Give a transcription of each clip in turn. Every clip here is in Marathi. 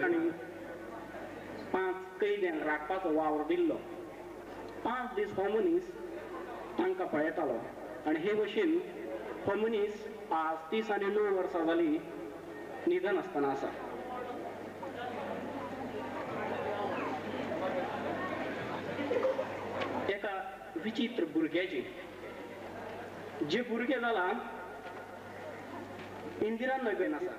आणि 5 कैद्यांक राखपाचो वावर दिल्लो. 5 दीस हो मनीस तांकां पळयतालो आनी हे भशेन हो मनीस आज 39 वर्सां जाली निधन आसतना आसा. एका विचित्र भुरग्याची जे भुरगे जाला इंदिरा नगरेन आसा.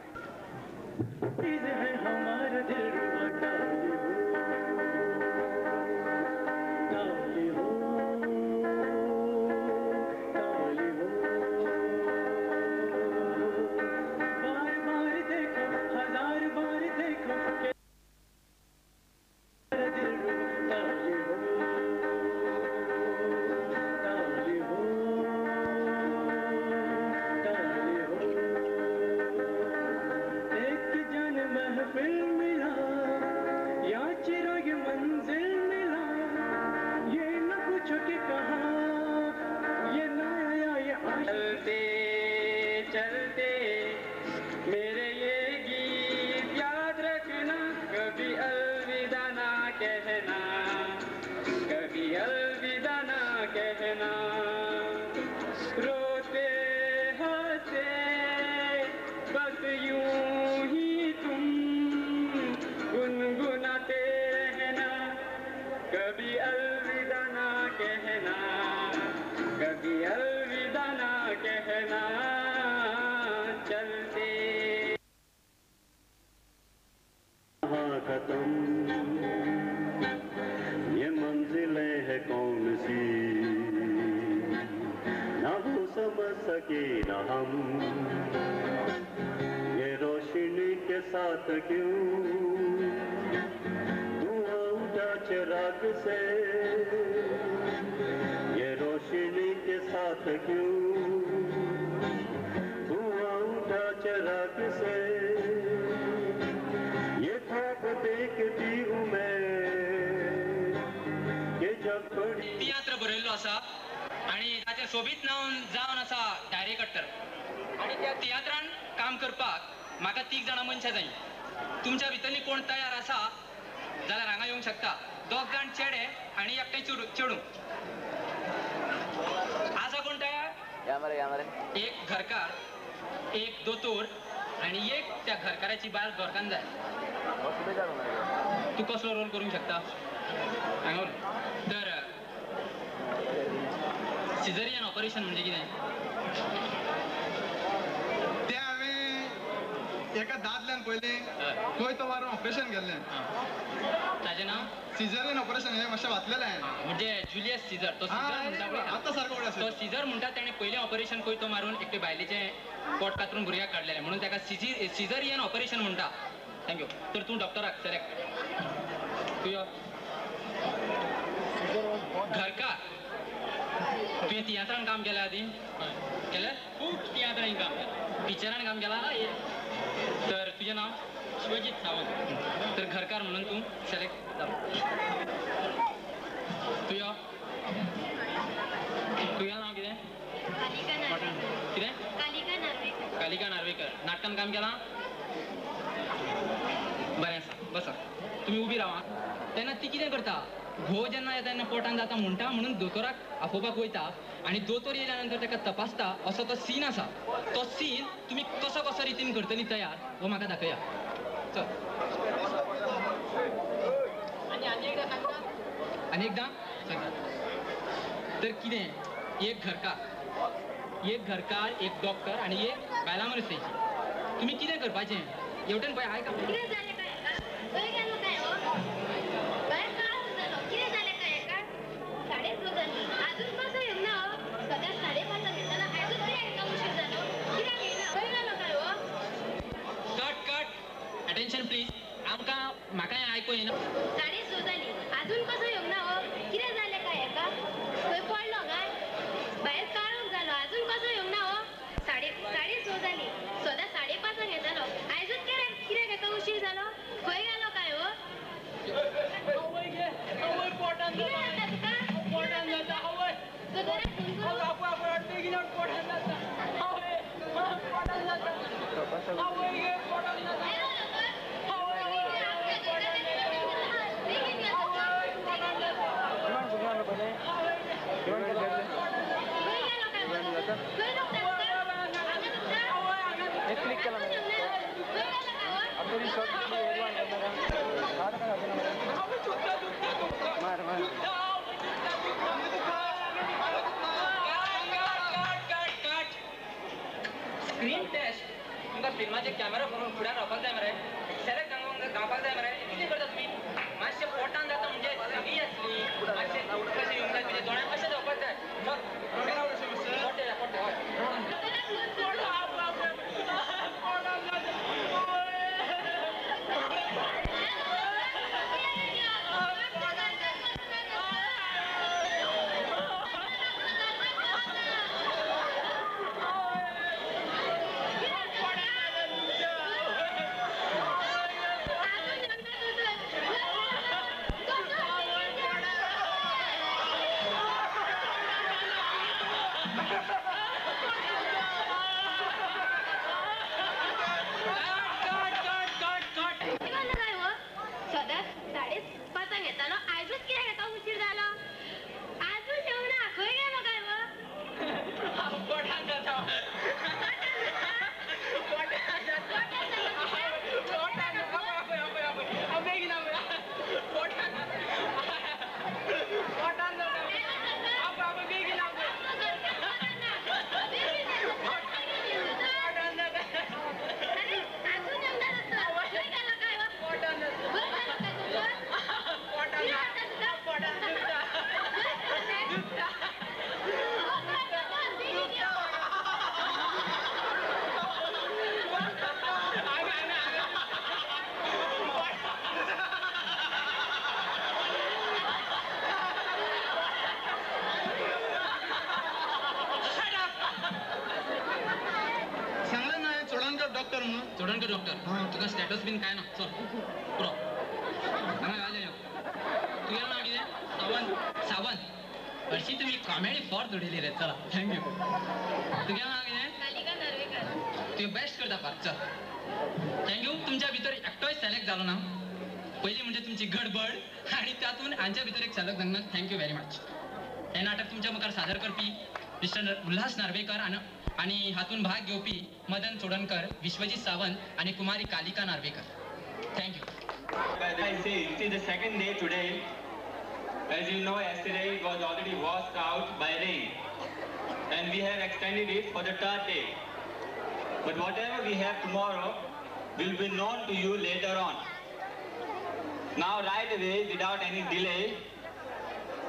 साथ क्यों धुआं उठा चिराग से, ये रोशनी के साथ क्यों धुआं उठा चिराग से, ये ख्वाब देखती हूँ मैं ये जब बड़ी तियात्र बरयल्लो आसा आणि ताचे सोबीत नाव जावन आसा डायरी कट्टर आणि त्या तियात्रान काम करपाक म्हाका 3 जाणां मनशां जाय. तुमच्या भितरली कोण तयार आसा जाल्यार हांगा येवंक शकता. 2 जाण चेडे आणि एकटे चेडू आसा. कोण तयार? या मरे. एक घरकार, एक दोतोर आणि एक त्या घरकाराची बायल घरकान जाय. तू कसलो रोल करूंक शकता हांगा? तर सिझरियन ऑपरेशन म्हणजे कितें? एका दादल्यान पयले खंय तो मारून ऑपरेशन केल्लें. ताजें नांव सिझरियन ऑपरेशन. हे मातशें वाचलेलें हांवें. म्हणजे जुलियस सीझर. तो आतां सारको वडा तो सीझर म्हणटा ताणें पयलें ऑपरेशन खंय तो मारून एकटे बायलेचें पोट कातरून भुरग्याक काडलेलें म्हणून ताका सिझरियन ऑपरेशन म्हणटा. थँक्यू. तर तूं डॉक्टराक सेलेक्ट. तूं यो. घरकार तुवें तियात्रान काम केलें आदी? केलें. खूब तियात्रांनी काम केलें. पिक्चरान काम केलां. तर तुझे नाव? शिवजीत सावंत. तर घरकार म्हणून तू सिलेक्ट जालो. तुझे नाव कितें? कितें? कालिका नार्वेकर. नाटकान काम केलां? बरें आसा. बसा. तुम्ही उबी रावा. तेन्ना ती कितें करता? घोव जेन्ना येता तेन्ना पोटान जाता म्हणटा म्हणून दोतोराक आपोवपाक वयता आणि दोतोर येयल्या नंतर ताका तपासता असो तो सीन आसा. तो सीन तुम्ही कसो रितीन करतली तयार हो म्हाका दाखया. चल. आनी एकदां सांगता. आनी एकदां सांगता. तर कितें? एक घरकार, एक डॉक्टर आणि एक बायला मनसेची. तुम्ही कितें करपाचें? हेवटेन पळय आयका. Attention please. आमकां म्हाका आयकूं येना. 6:30 जाली. अजून कसो येवंक ना हो? कितें जालें काय हेका? खंय पडलो काय? भायर काळोख जालो. अजून कसो येवंक ना हो? 6:30 जाली. सदां 5:30 येतालो. आयजूच कित्याक हेका उशीर जालो? खंय गेलो काय हो? पोटान जाता तुका? पोटान जाता. दोतोराक फोन करून. बेगीन पोटान जाता. पोटान जाता. पोटान जाता. फिल्माचे कॅमेरा करून फुड्यान रावपाक जाय मरे सेलेक्ट गावपाक जाय मरे कितें करता तुमी मातशें पोटान जाता म्हणजे सगळी आसली मातशें कशें येवंक जाय तुजे दोळ्यांक कशें जावपाक जाय पोटे चोडणकर डॉक्टर तुका स्टेटस बीन काय ना चल पुरो हांगा घाल यो तुगेलें नांव कितें सावंत सावंत हरशी तुमी कॉमेडी फॉर जोडिल्ली रे चला थँक्यू तुगेलें नांव कितें कालिका नार्वेकर तुवें बेस्ट करता पार्थ चल थँक्यू तुमच्या भितर एकटोय सिलेक्ट जालो ना पयलीं म्हणजे तुमची गडबड आनी तातूंत हांच्या भितर एक सिलेक्ट जावंक ना थँक्यू व्हेरी मच हें नाटक तुमच्या मुखार सादर करपी मिस्टर उल्हास नार्वेकर आणि हातून भाग घेवपी मदन चोडणकर विश्वजीत सावंत आणि कुमारी Kalika Narvekar thank you I say it is the second day today. As you know, yesterday it was already washed out by rain, and we have extended it for the third day. But whatever we have tomorrow will be known to you later on. Now, right away, without any delay,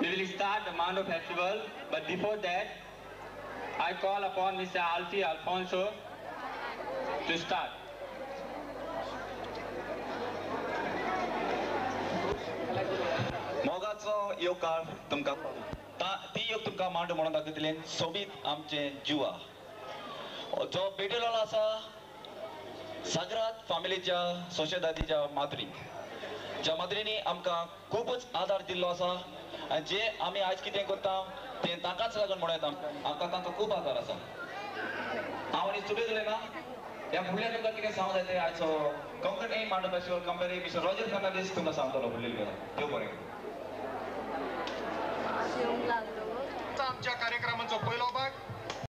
we will start the Mando festival. But before that, I call upon Mr. Alfie Alfonso to start. मोगाचो योग काळ तुमकां ती योग तुमकां मांडो म्हणून दाखयतले सोबीत आमचे जुवा जो भेटेलो आसा सागरात फॅमिलीच्या सोशेदादीच्या माद्रीक ज्या माद्रींनी आमकां खूबच आदार दिल्लो आसा आनी जे आमी आयज कितें करता तें ताकाच लागून म्हणून आमकां तांकां खूब आदार आसा हांव आनी सुबेज उलयना ह्या फुडल्या तुमकां कितें सांगूंक जाय तें आयचो कोंकण एम मांडो फेस्टिवल कंपेरी मिस्टर रॉजर फर्नांडीस तुमकां सांगतलो फुडले देव बरें आमच्या कार्यक्रम